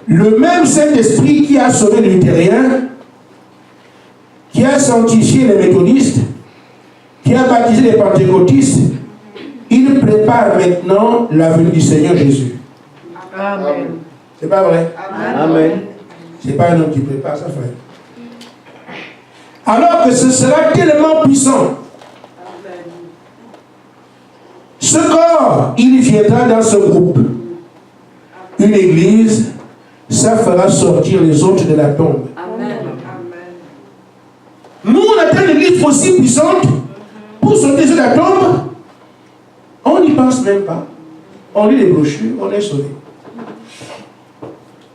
Le même Saint-Esprit qui a sauvé les luthériens, qui a sanctifié les méthodistes, qui a baptisé les pentecôtistes, il prépare maintenant la venue du Seigneur Jésus. Amen. C'est pas vrai? Amen. C'est pas un homme qui prépare ça, frère. Alors que ce sera tellement puissant. Ce corps, il viendra dans ce groupe. Une église, ça fera sortir les autres de la tombe. Amen. Nous, on attend une église aussi puissante pour sortir de la tombe. On n'y pense même pas. On lit les brochures, on est sauvé.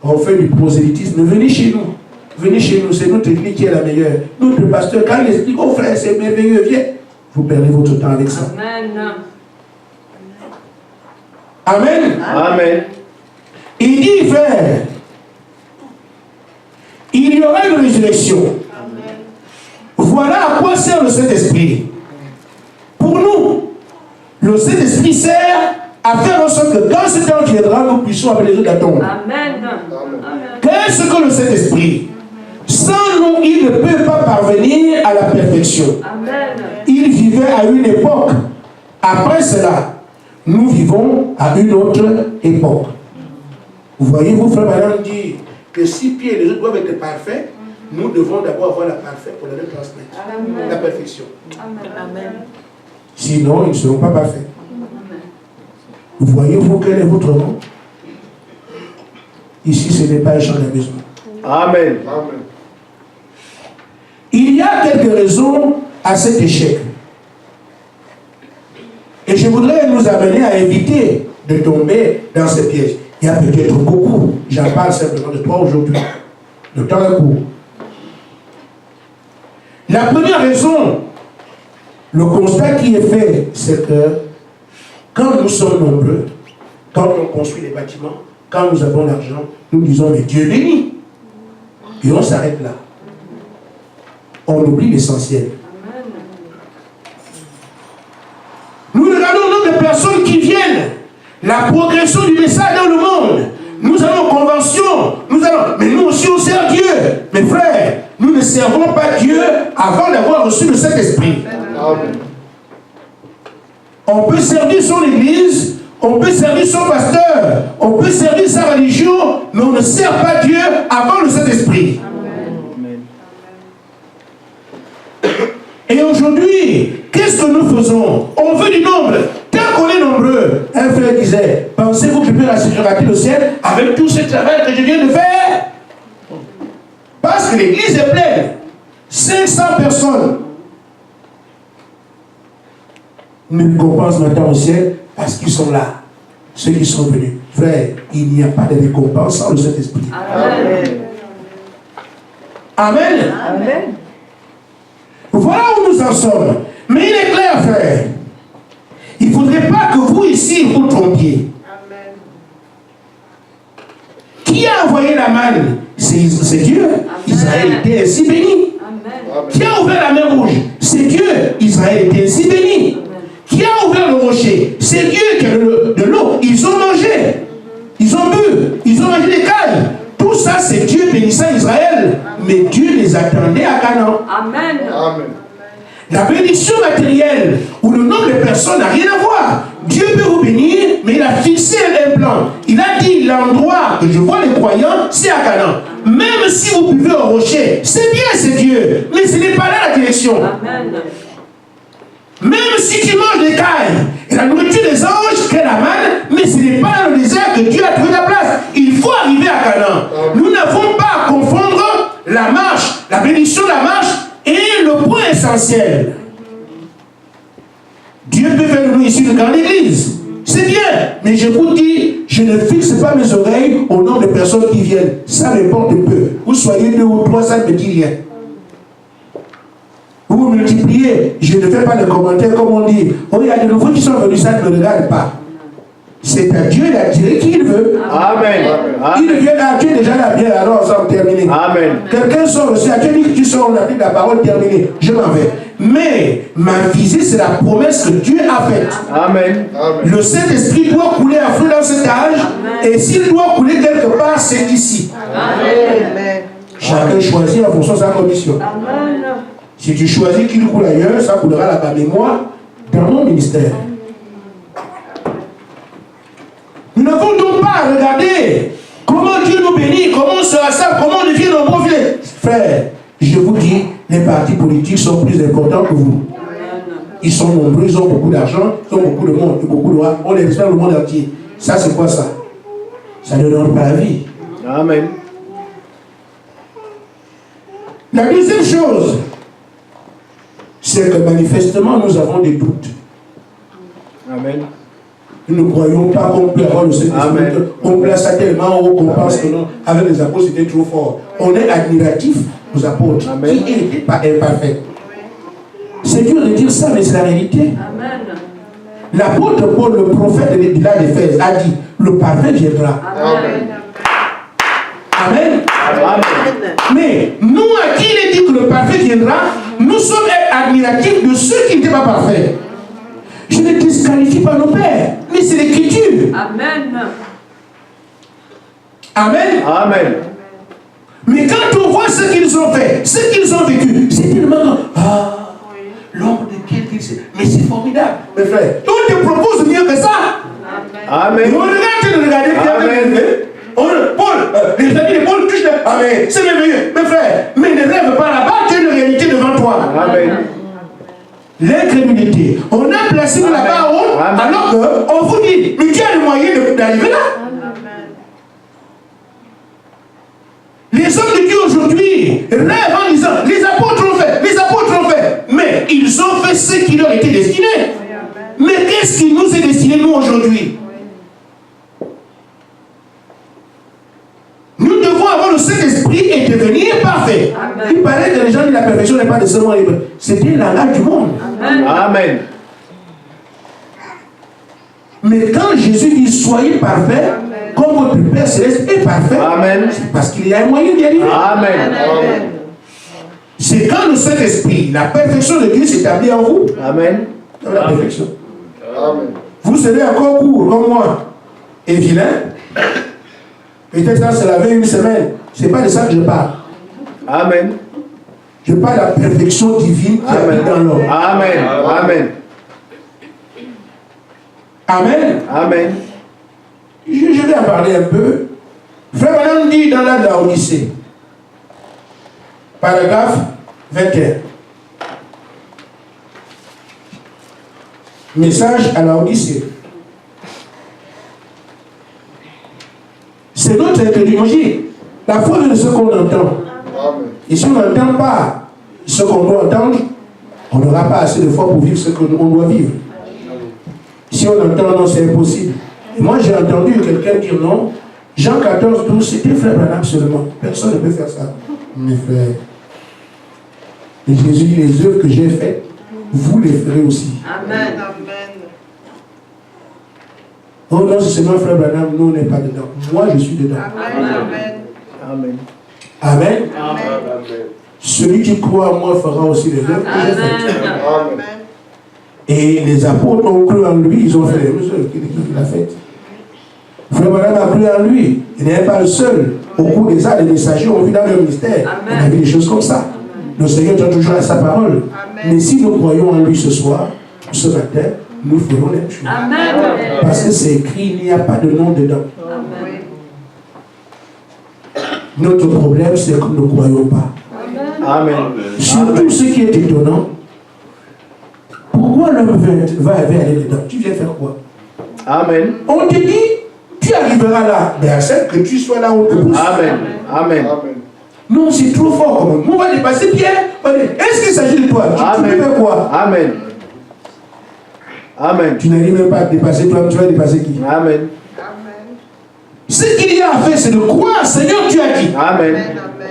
On fait du prosélytisme. Venez chez nous. Venez chez nous, c'est notre église qui est la meilleure. Notre pasteur, quand il explique, oh frère, c'est merveilleux, viens. Vous perdez votre temps avec ça. Amen. Amen. Amen. Il dit, frère, il y aura une résurrection. Amen. Voilà à quoi sert le Saint-Esprit. Pour nous, le Saint-Esprit sert à faire en sorte que quand ce temps viendra, nous puissions appeler les autres à tomber. Amen. Qu'est-ce que le Saint-Esprit? Sans nous, il ne peut pas parvenir à la perfection. Amen. Il vivait à une époque. Après cela, nous vivons à une autre époque. Vous voyez, vous, frère madame, dit que si Pierre et les autres doivent être parfaits, nous devons d'abord avoir la parfaite pour la leur transmettre. Amen. La perfection. Amen. Sinon, ils ne seront pas parfaits. Vous voyez, vous, quel est votre nom? Ici, ce n'est pas un champ d'amusement. Amen. Il y a quelques raisons à cet échec. Et je voudrais nous amener à éviter de tomber dans ces pièges. Il y a peut-être beaucoup. J'en parle simplement de toi aujourd'hui. Le temps est court. La première raison, le constat qui est fait, c'est que quand nous sommes nombreux, quand on construit les bâtiments, quand nous avons l'argent, nous disons, mais Dieu bénit. Et on s'arrête là. On oublie l'essentiel. Nous regardons le nombre de personnes qui viennent. La progression du message dans le monde. Nous allons en convention. Mais nous aussi on sert Dieu. Mes frères, nous ne servons pas Dieu avant d'avoir reçu le Saint-Esprit. On peut servir son église, on peut servir son pasteur, on peut servir sa religion, mais on ne sert pas Dieu avant le Saint-Esprit. Et aujourd'hui, qu'est-ce que nous faisons? On veut du nombre. Tant qu'on est nombreux, un frère disait, pensez-vous que je peux rater le ciel avec tout ce travail que je viens de faire? Parce que l'église est pleine. 500 personnes. Nous compensons maintenant au ciel parce qu'ils sont là. Ceux qui sont venus. Frère, il n'y a pas de récompense sans le Saint-Esprit. Amen. Amen. Amen. Voilà où nous en sommes. Mais il est clair, frère. Il ne faudrait pas que vous ici vous trompiez. Amen. Qui a envoyé la manne? C'est Dieu. Amen. Israël était ainsi béni. Amen. Qui a ouvert la mer rouge? C'est Dieu. Israël était ainsi béni. Amen. Qui a ouvert le rocher? C'est Dieu qui a de l'eau. Ils ont mangé. Ils ont bu. Ils ont mangé des cailles. Tout ça, c'est Dieu bénissant Israël. Mais Dieu les attendait à Canaan. Amen. Amen. La bénédiction matérielle ou le nombre de personnes n'a rien à voir. Dieu peut vous bénir, mais il a fixé un plan. Il a dit l'endroit que je vois les croyants, c'est à Canaan. Même si vous buvez au rocher, c'est bien, c'est Dieu. Mais ce n'est pas là la direction. Amen. Même si tu manges des cailles et la nourriture des anges, qu'est la manne, mais ce n'est pas dans le désert que Dieu a trouvé la place. Il faut arriver à Canaan. Nous n'avons pas à confondre la marche, la bénédiction de la marche et le point essentiel. Dieu peut faire de nous ici une grande église. C'est bien, mais je vous dis, je ne fixe pas mes oreilles au nombre de personnes qui viennent. Ça m'importe peu. Vous soyez 2 ou 3, ça ne me dit rien. Vous multipliez, je ne fais pas de commentaires comme on dit. Oh, il y a de nouveaux qui sont venus, ça ne me regarde pas. C'est à Dieu d'attirer qui il veut. Amen. Il vient à Dieu déjà la bière, alors on s'en terminer. Amen. Quelqu'un sort aussi, à Dieu dit que tu sors, on a dit la parole terminée. Je m'en vais. Mais ma visée, c'est la promesse que Dieu a faite. Amen. Le Saint-Esprit doit couler à flot dans cet âge. Et s'il doit couler quelque part, c'est ici. Amen. Chacun choisit en fonction de sa condition. Amen. Si tu choisis qu'il coule ailleurs, ça coulera là-bas. Mais moi, dans mon ministère, nous n'avons donc pas à regarder comment Dieu nous bénit, comment on se rassemble, comment on devient nombreux. Frère, je vous dis, les partis politiques sont plus importants que vous. Ils sont nombreux, ils ont beaucoup d'argent, ils ont beaucoup de monde, beaucoup de rois. On les respecte le monde entier. Ça, c'est quoi ça? Ça ne donne pas la vie. Amen. La deuxième chose, c'est que manifestement, nous avons des doutes. Amen. Nous ne croyons pas qu'on peut avoir le Saint-Esprit. On place ça tellement haut qu'on pense que non, avec les apôtres, c'était trop fort. On est admiratif aux apôtres, Amen. qui n'étaient pas imparfaits. C'est dur de dire ça, mais c'est la réalité. Amen. L'apôtre Paul, le prophète de l'Église d'Éphèse, a dit, le parfait viendra. Amen. Amen. Amen. Mais nous, à qui il est dit que le parfait viendra, nous sommes admiratifs de ceux qui n'étaient pas parfaits. Je ne disqualifie pas nos pères, mais c'est l'écriture. Amen. Amen. Amen. Mais quand on voit ce qu'ils ont fait, ce qu'ils ont vécu, c'est tellement... Ah, l'ombre de quelqu'un, mais c'est formidable, mes frères. On te propose mieux que ça. Amen. Et on regarde, regardez, Paul, les amis de Paul touchent le... Amen. C'est merveilleux, mes frères. Mais ne rêve pas là-bas, tu as une réalité devant toi. Amen. L'incrédulité. On a placé là-bas haut, alors qu'on vous dit, mais tu as le moyen d'arriver là. Les hommes de Dieu aujourd'hui rêvent en disant, les apôtres ont fait, mais ils ont fait ce qui leur était destiné. Mais qu'est-ce qui nous est destiné, nous, aujourd'hui? Nous devons avoir le Saint-Esprit et devenir parfait. Il paraît que les gens disent la perfection n'est pas de ce monde. C'était la loi du monde. Amen. Mais quand Jésus dit soyez parfaits, comme votre Père Céleste est parfait, Amen. c'est parce qu'il y a un moyen d'y arriver. Amen. C'est quand le Saint-Esprit, la perfection de Dieu s'établit en vous. Amen. Dans la perfection. Amen. Vous serez encore court comme moi et vilain. Peut-être ça, c'est la veille une semaine. Ce n'est pas de ça que je parle. Amen. Je parle de la perfection divine qui habite dans l'homme. Amen. Amen. Amen. Amen. Je vais en parler un peu. Frère Madame dit dans la Laodicée, paragraphe 21. Message à Laodicée. C'est notre incrédulité. La foi de ce qu'on entend. Et si on n'entend pas ce qu'on doit entendre, on n'aura pas assez de foi pour vivre ce qu'on doit vivre. Si on entend non, c'est impossible. Et moi, j'ai entendu quelqu'un dire non. Jean 14, 12, c'était frère Branham seulement. Personne ne peut faire ça. Mes frères. Et Jésus dit, les œuvres que j'ai faites, vous les ferez aussi. Amen. Oh non, c'est seulement frère Branham, nous on n'est pas dedans. Moi, je suis dedans. Amen. Amen. Amen. Celui qui croit en moi fera aussi les œuvres que j'ai faites. Amen. Et les apôtres ont cru en lui, ils ont fait les mêmes œuvres qu'il a faites. Frère Branham a cru en lui. Il n'est pas le seul. Au cours des années, les messagers ont vu dans leur ministère. On a vu des choses comme ça. Le Seigneur donne toujours à sa parole. Mais si nous croyons en lui ce soir, ce matin, nous ferons les choses. Amen. Parce que c'est écrit, il n'y a pas de nom dedans. Amen. Notre problème, c'est que nous ne croyons pas. Amen. Surtout ce qui est étonnant, pourquoi l'homme va aller dedans? Tu viens faire quoi? Amen. On te dit, tu arriveras là, mais accepte que tu sois là où on te pousse. Amen. Amen. Non, c'est trop fort quand même. On va dépasser Pierre. Est-ce qu'il s'agit de toi? Tu veux faire quoi? Amen. Amen. Tu n'arrives même pas à te dépasser toi, tu vas dépasser qui? Amen. Ce qu'il y a à faire, c'est de croire. Seigneur, tu as dit. Amen.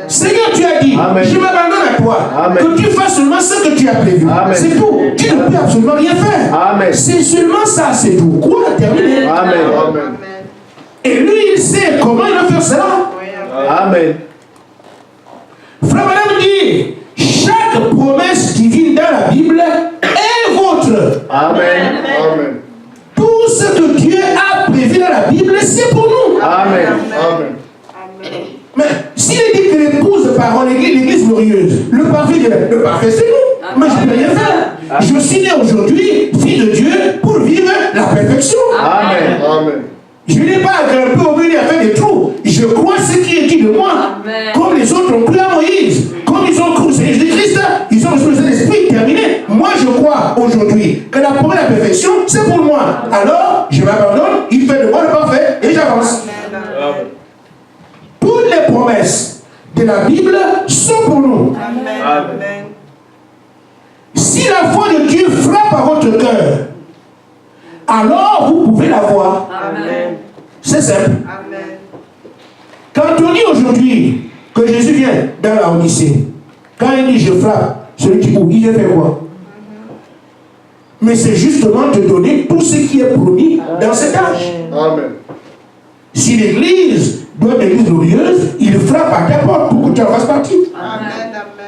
Seigneur, tu as dit. Amen. Je m'abandonne à toi. Amen. Que tu fasses seulement ce que tu as prévu. Amen. C'est tout. Tu ne peux absolument rien faire. Amen. C'est seulement ça, c'est tout. Quoi, terminé. Amen. Et lui, il sait comment il va faire cela. Amen. Frère Madame dit, chaque promesse divine dans la Bible est vôtre. Amen. Amen. Tout ce que Dieu a prévu dans la Bible, c'est pour nous. Amen. Amen. Mais s'il est dit que l'épouse parole, l'église glorieuse, le parfait c'est nous. Mais je ne peux rien faire. Je suis né aujourd'hui, fils de Dieu, pour vivre la perfection. Amen. Amen. Je n'ai pas grimpé au mur et à faire des trous. Je crois ce qui est dit de moi. Amen. Comme les autres ont cru à Moïse. Comme ils ont cru à Jésus-Christ, ils ont reçu le Saint-Esprit, terminé. Moi, je crois aujourd'hui que la promesse de la perfection, c'est pour moi. Alors, je m'abandonne, il fait de moi le parfait et j'avance. Amen. Toutes les promesses de la Bible sont pour nous. Amen. Si la foi de Dieu frappe à votre cœur, alors vous pouvez la voir. Amen. C'est simple. Amen. Quand on dit aujourd'hui que Jésus vient dans la Odyssée, quand il dit je frappe, celui qui oublie, il fait quoi? Mais c'est justement te donner tout ce qui est promis dans cet âge. Amen. Si l'église doit être une église glorieuse, il frappe à ta porte pour que tu en fasses partie. Amen.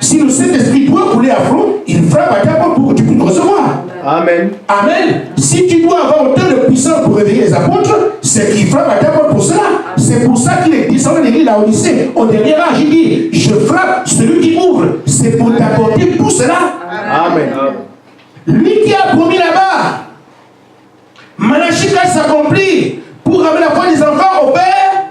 Si le Saint-Esprit doit couler à flot, il frappe à ta porte pour que tu puisses recevoir. Amen. Amen. Si tu dois avoir autant de puissance pour réveiller les apôtres, c'est qu'il frappe à ta porte pour cela. C'est pour ça qu'il est descendu de l'église de la Odyssée. Au dernier âge, il dit, je frappe celui qui ouvre. C'est pour t'apporter tout cela. Amen. Lui qui a promis là-bas, Malachie s'accomplit pour ramener la foi des enfants au Père.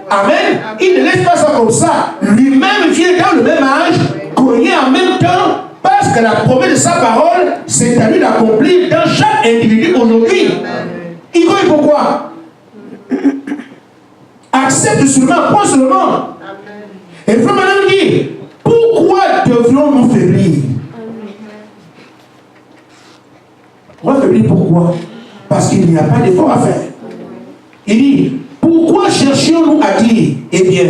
Amen. Il ne laisse pas ça comme ça. Lui-même vient dans le même âge, cogner en même temps, parce que la promesse de sa parole, c'est à lui d'accomplir dans chaque individu aujourd'hui. Il cogne pourquoi? Accepte seulement, prends seulement. Et frère Madame dit, pourquoi devrions-nous faiblir? On va faiblir pourquoi? Parce qu'il n'y a pas d'effort à faire. Il dit, pourquoi cherchions-nous à dire, eh bien,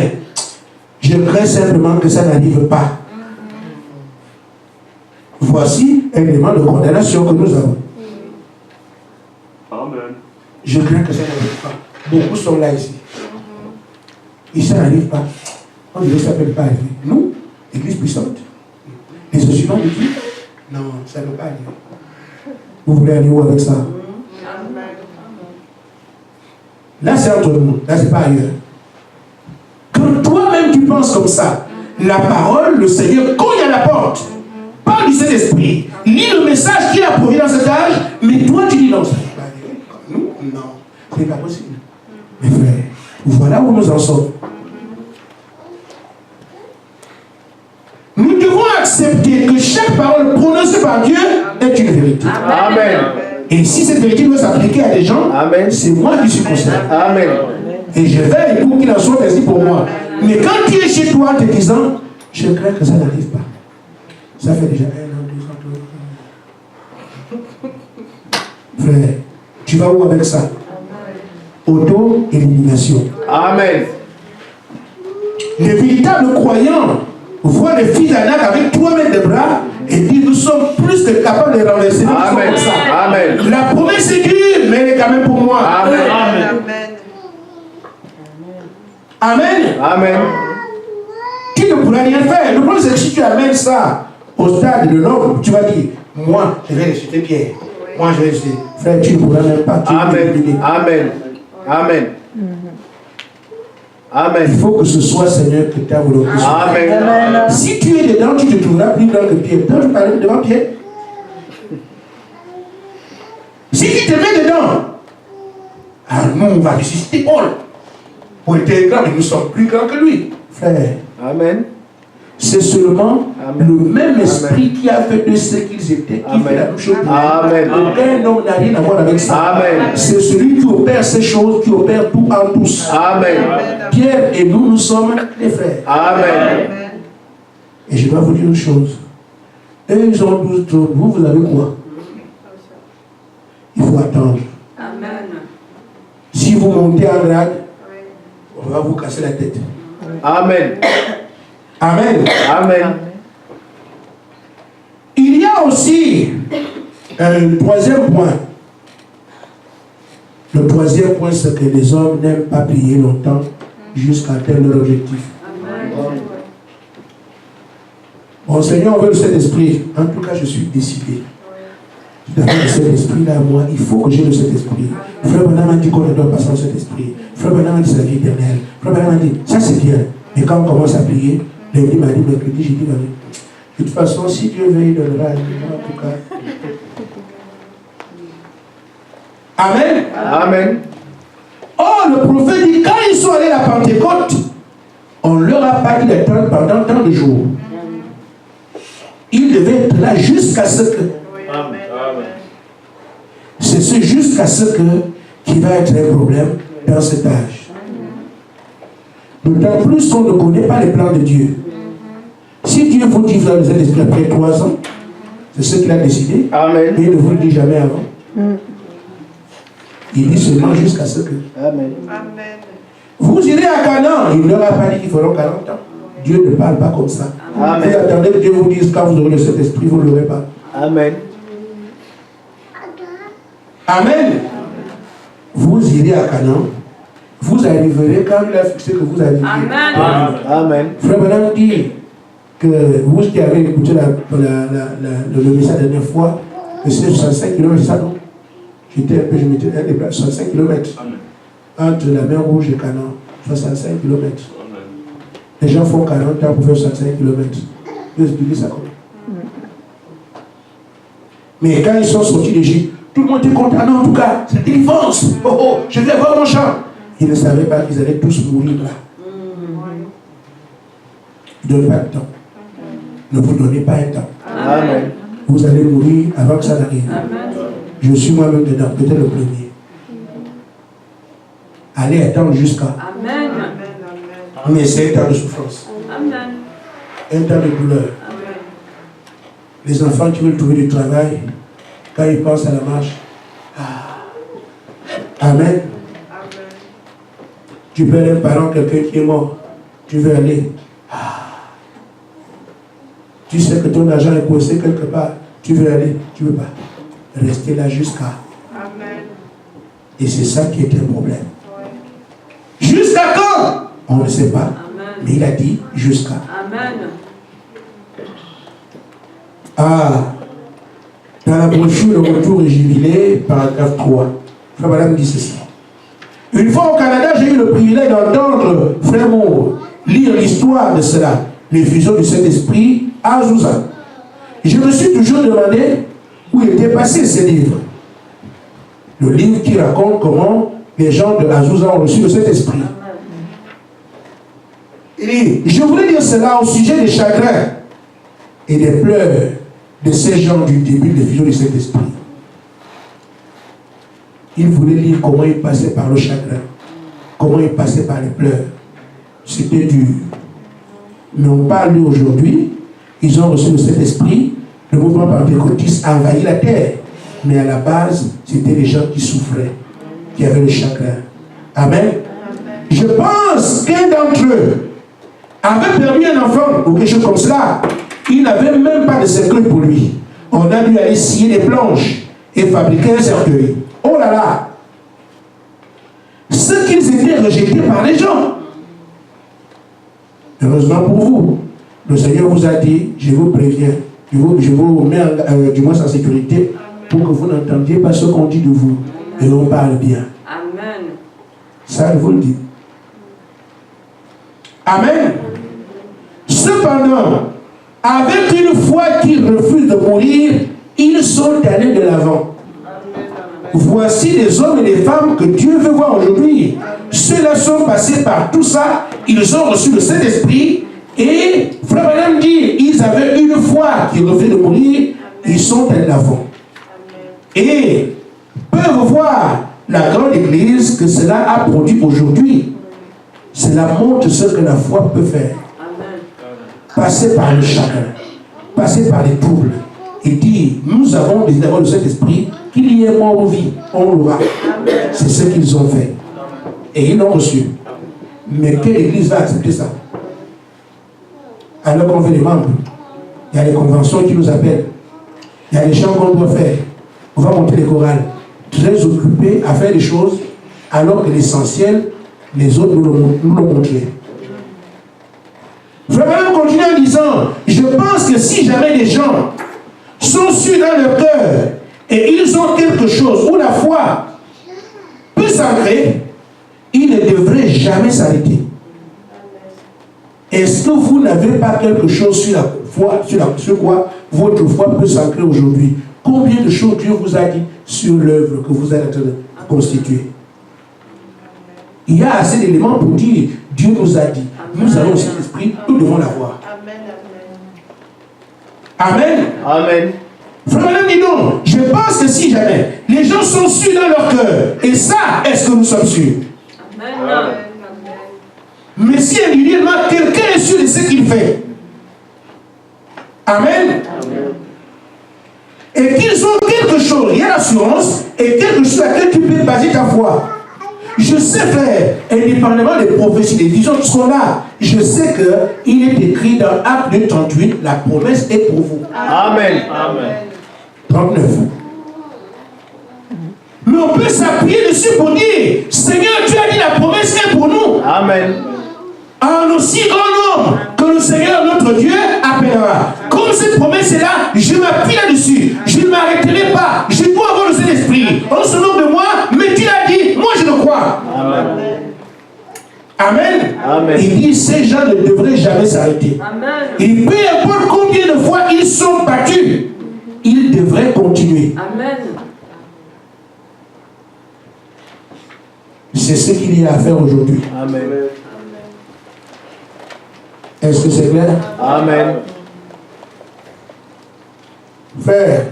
je crains simplement que ça n'arrive pas. Voici un élément de condamnation que nous avons. Amen. Je crains que ça n'arrive pas. Beaucoup sont là ici. Et ça n'arrive pas. On dirait que ça ne peut pas arriver. Nous, l'église puissante, les instruments de Dieu, non, ça ne peut pas arriver. Vous voulez aller où avec ça? Là, c'est entre nous. Là, c'est pas ailleurs. Quand toi-même tu penses comme ça, la parole, le Seigneur cogne à la porte. Parle du Saint-Esprit. Lis le message qu'il a produit dans cet âge, mais toi, tu dis non, ça ne peut pas arriver. Nous, non, ce n'est pas possible. Mes frères, voilà où nous en sommes. Nous devons accepter que chaque parole prononcée par Dieu est une vérité. Amen. Et si cette vérité doit s'appliquer à des gens, Amen. c'est moi qui suis concerné. Amen. Et je veille pour qu'il en soit ainsi pour moi. Mais quand tu es chez toi te disant, je crains que ça n'arrive pas. Ça fait déjà 1 an, 2 ans. Frère, tu vas où avec ça? Auto-élimination. Amen. Les véritables croyants voient les fils d'Anak avec toi-même des bras et disent, nous sommes plus que capables de renverser. Amen. Amen. La promesse est dure, mais elle est quand même pour moi. Amen. Amen. Amen. Tu ne pourras rien faire. Le problème, c'est que si tu amènes ça au stade de l'homme, tu vas dire, moi, je vais ressusciter Pierre. Moi, je vais ressusciter. Frère, tu ne pourras même pas. Amen. Amen. Amen. Amen. Il faut que ce soit Seigneur que ta volonté soit. Amen. Si tu es dedans, tu te trouveras plus grand que Pierre. Quand je parlais devant Pierre. Si tu te mets dedans, alors nous, on va ressusciter Paul. Pour être grand, mais nous sommes plus grands que lui. Frère. Amen. C'est seulement Amen. le même esprit qui a fait de ce qu'ils étaient, qui fait la même chose. Amen. Aucun homme n'a rien à voir avec ça. Amen. C'est celui qui opère ces choses, qui opère tout en tous. Amen. Pierre et nous, nous sommes les frères. Amen. Et je dois vous dire une chose. Eux, ils ont 12 trônes. Vous avez quoi? Il faut attendre. Amen. Si vous montez en grade, on va vous casser la tête. Amen. Amen. Amen. Il y a aussi un troisième point. Le troisième point, c'est que les hommes n'aiment pas prier longtemps jusqu'à atteindre leur objectif. Bon Seigneur, on veut le Saint-Esprit. En tout cas, je suis décidé. D'avoir le Saint-Esprit là, moi, il faut que j'ai le Saint-Esprit. Frère Branham a dit qu'on ne doit pas sans le Saint-Esprit. Frère Branham a dit c'est la vie éternelle. Frère Branham a dit, ça c'est bien. Mais quand on commence à prier, lundi m'a dit, mercredi, j'ai dit, de toute façon, si Dieu veut, il donnera. En tout cas. Amen. Amen. Oh, le prophète dit, quand ils sont allés à la Pentecôte, on ne leur a pas dit d'attendre pendant tant de jours. Ils devaient être là jusqu'à ce que. Amen. C'est ce jusqu'à ce que qui va être un problème dans cet âge. D'autant plus qu'on ne connaît pas les plans de Dieu. Si Dieu vous dit vous avez les esprits après 3 ans, c'est ce qu'il a décidé. Amen. Mais il ne vous le dit jamais avant. Il dit seulement jusqu'à ce que. Amen. Amen. Vous irez à Canaan. Il ne leur a pas dit qu'ils feront 40 ans. Dieu ne parle pas comme ça. Amen. Vous attendez que Dieu vous dise quand vous aurez le Saint-Esprit, vous ne l'aurez pas. Amen. Amen. Vous irez à Canaan. Vous arriverez quand il a fixé que vous arriverez. Amen. Amen. Frère Branham dit que vous qui avez écouté le message la dernière fois, que c'est 65 km, c'est ça non? J'étais un peu, je m'étais 65 km. Entre la mer Rouge et Canaan, 65 km. Les gens font 40 ans pour faire 65 km. Je vais expliquer ça comment. Mais quand ils sont sortis d'Égypte, tout le monde était content. Non, en tout cas, c'est délivrance. Oh, oh, je vais voir mon champ. Ils ne savaient pas qu'ils allaient tous mourir là. Ne donnez pas de temps. Ne vous donnez pas un temps. Amen. Vous allez mourir avant que ça n'arrive. Je suis moi-même dedans, peut-être le premier. Allez attendre jusqu'à. Amen. Mais c'est un temps de souffrance. Amen. Un temps de douleur. Les enfants qui veulent trouver du travail, quand ils pensent à la marche, Amen. Tu perds un parent, quelqu'un qui est mort, tu veux aller. Tu sais que ton argent est coincé quelque part, tu veux aller, tu ne veux pas. Rester là jusqu'à. Amen. Et c'est ça qui est un problème. Jusqu'à quand? On ne sait pas. Mais il a dit jusqu'à. Amen. Dans la brochure, le retour est jubilé, paragraphe 3. Frère Madame dit ceci. Une fois au Canada, j'ai eu le privilège d'entendre Frère Moore lire l'histoire de cela, l'effusion du Saint-Esprit à Azusa. Je me suis toujours demandé où était passé ce livre. Le livre qui raconte comment les gens de Azusa ont reçu le Saint-Esprit. Et je voulais dire cela au sujet des chagrins et des pleurs de ces gens du début de l'effusion du Saint-Esprit. Il voulait lire comment ils passaient par le chagrin, comment ils passaient par les pleurs. C'était dur. Mais on parle aujourd'hui, ils ont reçu le Saint-Esprit, le mouvement pentecôtiste a envahi la terre. Mais à la base, c'était les gens qui souffraient, qui avaient le chagrin. Amen. Je pense qu'un d'entre eux avait perdu un enfant ou quelque chose comme cela. Il n'avait même pas de cercueil pour lui. On a dû aller scier des planches et fabriquer un cercueil. Oh là là! Ce qu'ils étaient rejetés par les gens. Heureusement pour vous, le Seigneur vous a dit, je vous préviens, je vous mets du moins en sécurité pour que vous n'entendiez pas ce qu'on dit de vous. Et on parle bien. Amen. Ça, je vous le dis. Amen. Cependant, avec une foi qui refuse de mourir, ils sont allés de l'avant. Voici les hommes et les femmes que Dieu veut voir aujourd'hui. Ceux-là sont passés par tout ça, ils ont reçu le Saint-Esprit, et Frère Branham dit, ils avaient une foi qui refuse de mourir, ils sont allés de l'avant. Et peuvent voir la grande église que cela a produit aujourd'hui. Cela montre ce que la foi peut faire. Passer par le chagrin, passer par les troubles, et dire, nous avons des d'avoir le Saint-Esprit, qu'il y ait mort ou vie, on l'aura. C'est ce qu'ils ont fait. Et ils l'ont reçu. Mais quelle église va accepter ça? Alors qu'on fait les membres, il y a les conventions qui nous appellent, il y a les chants qu'on doit faire, on va monter les chorales, très occupés à faire des choses, alors que l'essentiel, les autres nous l'ont montré. Frère Branham continue en disant, je pense que si jamais les gens sont sûrs dans leur cœur et ils ont quelque chose où la foi peut s'ancrer, ils ne devraient jamais s'arrêter. Est-ce que vous n'avez pas quelque chose sur la foi, sur quoi votre foi peut s'ancrer aujourd'hui? Combien de choses Dieu vous a dit sur l'œuvre que vous êtes en train de constituer? Il y a assez d'éléments pour dire Dieu nous a dit. Nous avons aussi l'esprit, nous devons l'avoir. Amen. Amen. Frère Madame, dis donc, je pense que si jamais les gens sont sûrs dans leur cœur, et ça, est-ce que nous sommes sûrs? Amen. Mais si individuellement quelqu'un est sûr de ce qu'il fait, Amen. Et qu'ils ont quelque chose, il y a l'assurance, et quelque chose à laquelle tu peux baser ta foi. Je sais, frère, indépendamment des prophéties, des visions, tout ce qu'on a, je sais qu'il est écrit dans Acte 2:38, la promesse est pour vous. Amen. Amen. 39. Mais on peut s'appuyer dessus pour dire, Seigneur, tu as dit la promesse est pour nous. Amen. En aussi grand nombre que le Seigneur notre Dieu appellera. Comme cette promesse est là, je m'appuie là-dessus. Je ne m'arrêterai pas. Je dois avoir le Saint-Esprit. On se moque de moi, mais tu l'as dit, moi je le crois. Amen. Amen. Amen. Il dit, ces gens ne devraient jamais s'arrêter. Amen. Et peu importe combien de fois ils sont battus, ils devraient continuer. Amen. C'est ce qu'il y a à faire aujourd'hui. Amen. Est-ce que c'est clair? Amen. Frère,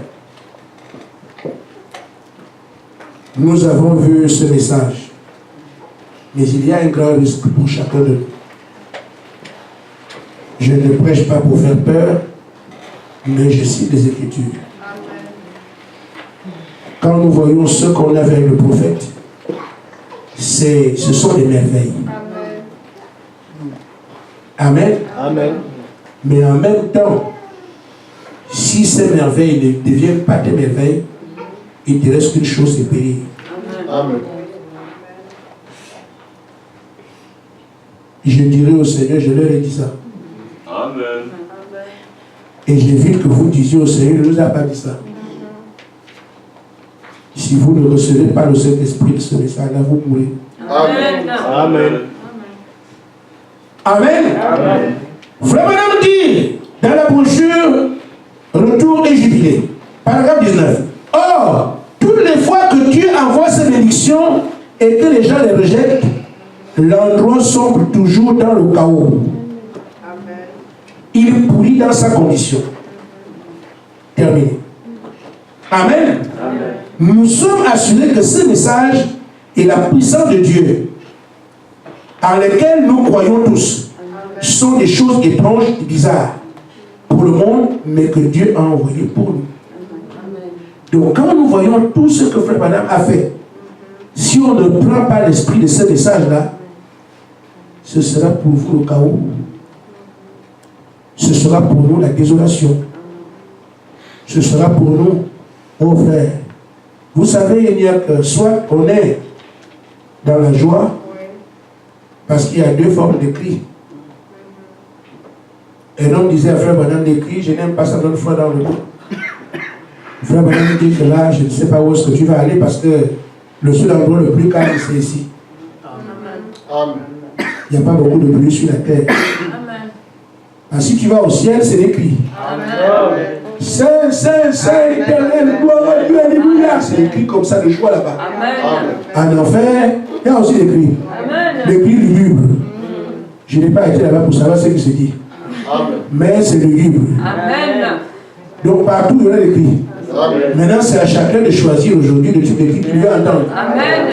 nous avons vu ce message, mais il y a un grand risque pour chacun de nous. Je ne prêche pas pour faire peur, mais je cite les Écritures. Quand nous voyons ce qu'on a avec le prophète, ce sont des merveilles. Amen. Amen. Mais en même temps, si ces merveilles ne deviennent pas des merveilles, il te reste qu'une chose, c'est périr. Amen. Je dirai au Seigneur, je leur ai dit ça. Amen. Et j'évite que vous disiez au Seigneur, il ne nous a pas dit ça. Si vous ne recevez pas le Saint-Esprit de ce message-là, vous mourrez. Amen. Amen. Amen. Amen. Frère Madame dit, dans la brochure, retour et jubilé. Paragraphe 19. Or, toutes les fois que Dieu envoie ses bénédictions et que les gens les rejettent, l'endroit sombre toujours dans le chaos. Il pourrit dans sa condition. Terminé. Amen. Amen. Nous sommes assurés que ce message est la puissance de Dieu, en lesquelles nous croyons tous, sont des choses étranges et bizarres pour le monde, mais que Dieu a envoyé pour nous. Donc quand nous voyons tout ce que Frère Madame a fait, si on ne prend pas l'esprit de ce message-là, ce sera pour vous le chaos. Ce sera pour nous la désolation. Ce sera pour nous, oh frère. Vous savez, il n'y a que soit on est dans la joie, parce qu'il y a deux formes de cris. Un homme disait à Frère Madame des cris, je n'aime pas ça donne froid dans le dos. Frère Madame dit que là, je ne sais pas où est-ce que tu vas aller parce que le seul endroit le plus calme, c'est ici. Amen. Il n'y a pas beaucoup de pluie sur la terre. Ah, si tu vas au ciel, c'est des cris. Amen. Saint, Saint, Saint, éternel, gloire à Dieu, alléluia. C'est des cris comme ça de joie là-bas. Amen. En enfer, il y a aussi des cris. Amen. Des cris lugubres. Je n'ai pas été là-bas pour savoir ce qui se dit. Amen. Mais c'est lugubre. Amen. Donc partout, il y aura des cris. Amen. Maintenant, c'est à chacun de choisir aujourd'hui le type de cris qu'il veut entendre. Amen.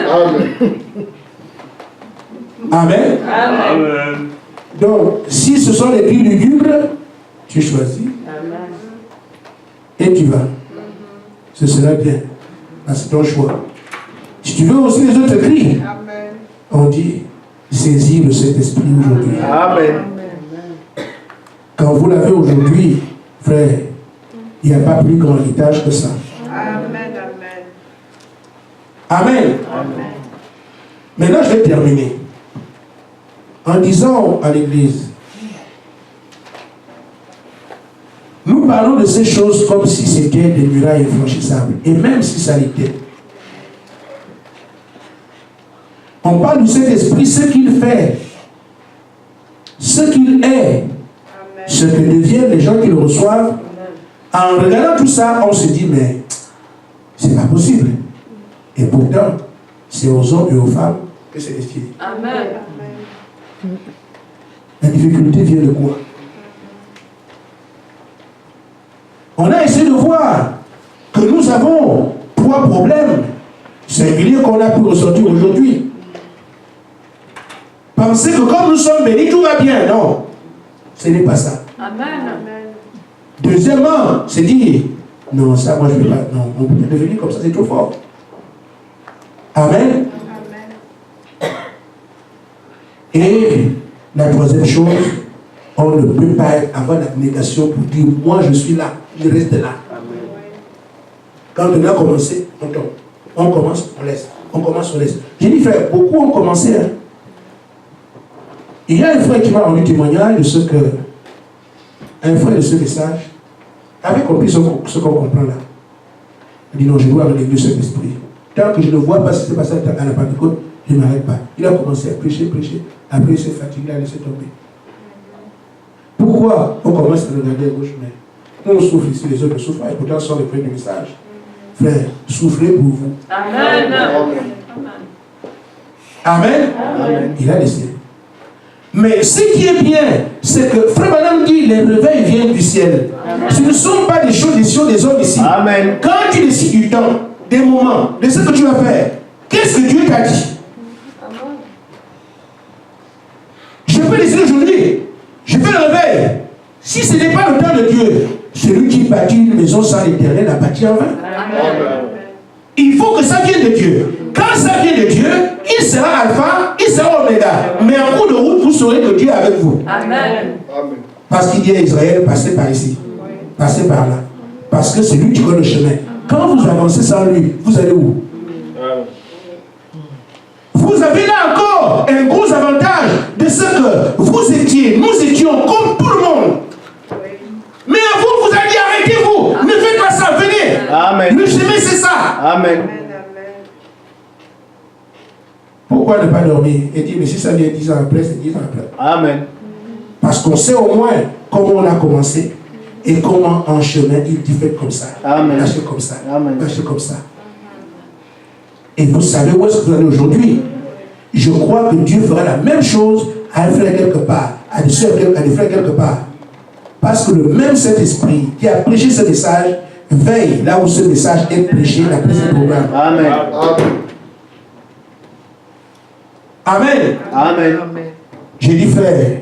Amen. Amen. Donc, si ce sont des cris lugubres, tu choisis. Et tu vas. Ce sera bien. C'est ton choix. Si tu veux aussi les autres cris, on dit saisir le Saint-Esprit aujourd'hui. Amen. Quand vous l'avez aujourd'hui, frère, il n'y a pas plus grand héritage que ça. Amen. Maintenant, je vais terminer en disant à l'Église, Nous parlons de ces choses comme si c'était des murailles infranchissables. Et même si ça l'était. On parle du Saint-Esprit, ce qu'il fait, ce qu'il est, ce que deviennent les gens qui le reçoivent. En regardant tout ça, on se dit, mais c'est pas possible. Et pourtant, c'est aux hommes et aux femmes que c'est destiné. Amen. La difficulté vient de quoi? On a essayé de voir que nous avons trois problèmes singuliers qu'on a pu ressortir aujourd'hui. Penser que comme nous sommes bénis, tout va bien. Non, ce n'est pas ça. Amen. Deuxièmement, c'est dire, non, ça, moi, je ne vais pas. Non, on peut devenir comme ça, c'est trop fort. Amen. Et la troisième chose, on ne peut pas avoir l'abnégation pour dire, moi, je suis là, je reste là. Quand on a commencé, on tombe. On commence, on laisse. On commence, on laisse. J'ai dit, frère, beaucoup ont commencé. Hein. Il y a un frère qui m'a rendu témoignage de ce que, un frère de ce message, avait compris ce qu'on comprend là. Il dit, non, je dois avoir l'église de Saint-Esprit. Tant que je ne vois pas ce qui s'est passé à la Pentecôte, je ne m'arrête pas. Il a commencé à prêcher. Après, il s'est fatigué, il a laissé tomber. Pourquoi on commence à regarder à gauche, mais nous, on souffre ici, les autres souffrent, et pourtant, ce sont les premiers messages. Frère, souffrez pour vous. Amen. Amen. Amen. Il a décidé. Mais ce qui est bien, c'est que Frère Branham dit les réveils viennent du ciel. Amen. Ce ne sont pas des choses des hommes ici. Amen. Quand tu décides du temps, des moments, de ce que tu vas faire, qu'est-ce que Dieu t'a dit? Amen. Je peux décider aujourd'hui, je fais le réveil. Si ce n'est pas le temps de Dieu, celui qui bâtit une maison sans l'Éternel a bâti en vain. Amen. Il faut que ça vienne de Dieu. Quand ça vient de Dieu, il sera alpha, il sera oméga. Mais en cours de route, vous saurez que Dieu est avec vous. Amen. Parce qu'il dit à Israël, passez par ici, passez par là. Parce que c'est lui qui connaît le chemin. Quand vous avancez sans lui, vous allez où? Vous avez là encore un gros avantage de ce que vous étiez, nous étions comme tout le monde. Mais à vous, vous avez dit arrêtez-vous, ne faites pas ça, venez. Amen. Le chemin c'est ça. Amen. Pourquoi ne pas dormir et dire, mais si ça vient 10 ans après, c'est 10 ans après. Amen. Parce qu'on sait au moins comment on a commencé et comment en chemin il dit faites comme ça. Amen. Lâchez comme ça. Amen. Lâchez comme ça. Et vous savez où est-ce que vous allez aujourd'hui? Je crois que Dieu fera la même chose à un frère quelque part, à des soeurs, à des frères quelque part. Parce que le même Saint-Esprit qui a prêché ce message veille là où ce message est prêché, la prise du programme. Amen. Amen. Amen. J'ai dit, frère,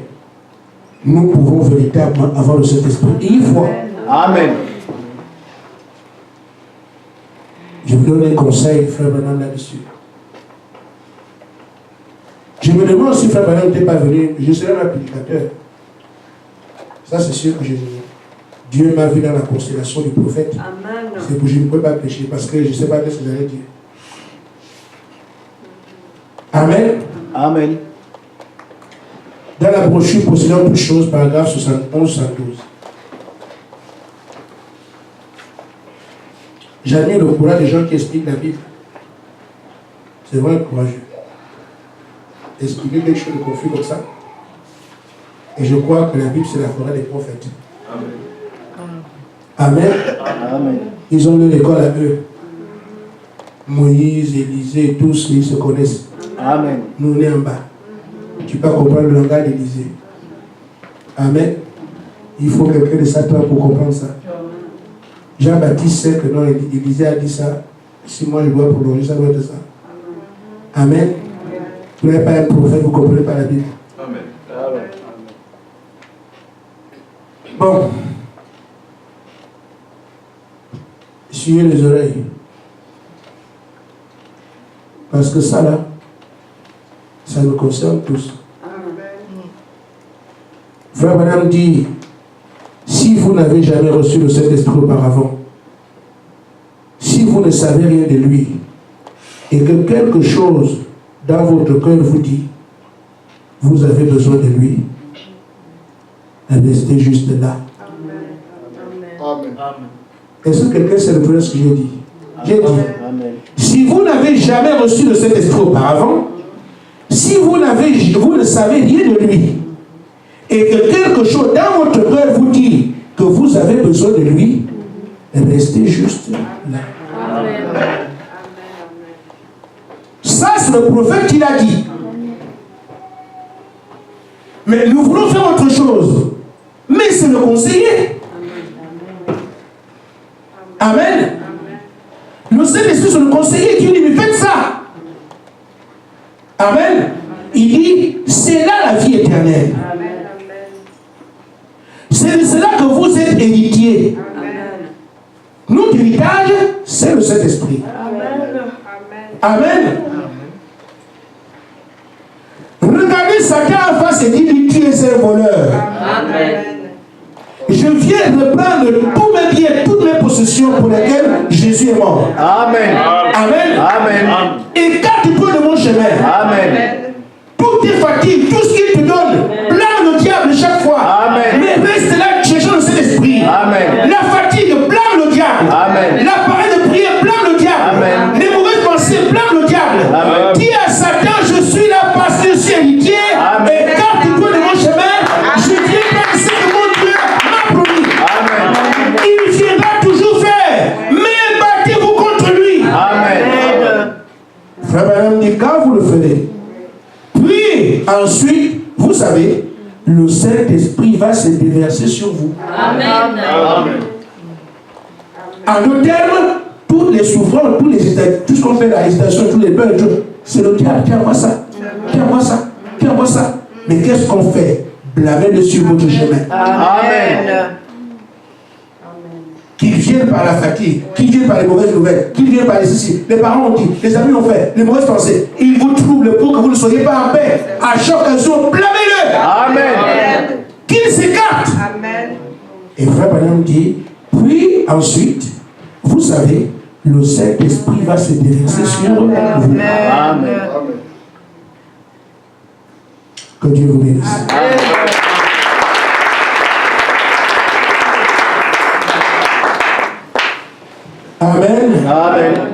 nous pouvons véritablement avoir le Saint-Esprit. Et il faut. Amen. Je vous donne un conseil, frère Branham, là-dessus. Je me demande si frère Branham n'était pas venu, je serais un prédicateur. Ça, c'est sûr que Dieu m'a vu dans la constellation du prophète. Amen. C'est que je ne peux pas prêcher parce que je ne sais pas ce que j'allais dire. Amen. Amen. Dans la brochure possédant toutes choses, paragraphe 71-72. J'admire le courage des gens qui expliquent la Bible. C'est vraiment courageux. Expliquer quelque chose de confus comme ça. Et je crois que la Bible, c'est la forêt des prophètes. Amen. Amen. Ils ont eu l'école à eux. Moïse, Élisée, tous, ils se connaissent. Amen. Nous, on est en bas. Tu peux comprendre le langage d'Élisée. Amen. Il faut quelqu'un de Satan pour comprendre ça. Jean-Baptiste sait que non, Élisée a dit ça. Si moi je dois prolonger, ça doit être ça. Amen. Vous n'êtes pas un prophète, vous ne comprenez pas la Bible. Amen. Bon. Essuyez les oreilles. Parce que ça là, ça nous concerne tous. Frère Branham dit, si vous n'avez jamais reçu le Saint-Esprit auparavant, si vous ne savez rien de lui, et que quelque chose dans votre cœur vous dit, vous avez besoin de lui, restez juste là. Amen. Est-ce que quelqu'un sait le ce que j'ai dit? J'ai dit, Amen. si vous n'avez jamais reçu le Saint-Esprit auparavant, si vous ne savez rien de lui, et que quelque chose dans votre cœur vous dit que vous avez besoin de lui, restez juste là. Amen. Ça, c'est le prophète qui l'a dit. Mais nous voulons faire autre chose. Mais c'est le conseiller. Amen. Le Saint-Esprit, c'est le conseiller qui dit, mais faites ça. Amen. Il dit, c'est là la vie éternelle. C'est de cela que vous êtes héritiers. Notre héritage, c'est le Saint-Esprit. Amen. Regardez Satan en face et dit, tu es un voleur. Amen. Je viens reprendre tous mes biens, toutes mes possessions pour lesquelles Jésus est mort. Amen. Amen. Amen. Écarte-toi de mon chemin. Amen. Toutes tes fatigues, tout ce qu'il te donne, blâme le diable chaque fois. Amen. Mais reste là, cherchant le Saint-Esprit. Amen. La fatigue, blâme le diable. Amen. L'appareil de prière, blâme le diable. Amen. Les mauvaises pensées, blâme le diable. Amen. Dis à Satan, je suis là parce que je suis héritier. Amen. Écarte-toi de mon chemin. Je viens faire ce que mon Dieu m'a promis. Amen. Il viendra toujours faire. Mais battez-vous contre lui. Amen. Frère Branham dit, quand vous le ferez, puis ensuite, vous savez, le Saint-Esprit va se déverser sur vous. Amen. Amen. En d'autres termes, toutes les souffrances, tout ce qu'on fait, la hésitation, tous les peurs, c'est le diable qui envoie ça. Qui envoie ça. Qui envoie ça. Mais qu'est-ce qu'on fait? Blâmez-le sur votre chemin. Amen. Qu'ils viennent par la fatigue, qu'ils viennent par les mauvaises nouvelles, qu'ils viennent par les soucis. Les parents ont dit, les amis ont fait, les mauvaises pensées. Ils vous troublent pour que vous ne soyez pas en paix. À chaque occasion, blâmez-le. Amen. Qu'il s'écarte. Et frère Branham dit, puis ensuite, vous savez, le Saint-Esprit va se déverser sur vous. Amen. Que Dieu vous bénisse. Amen. Amen.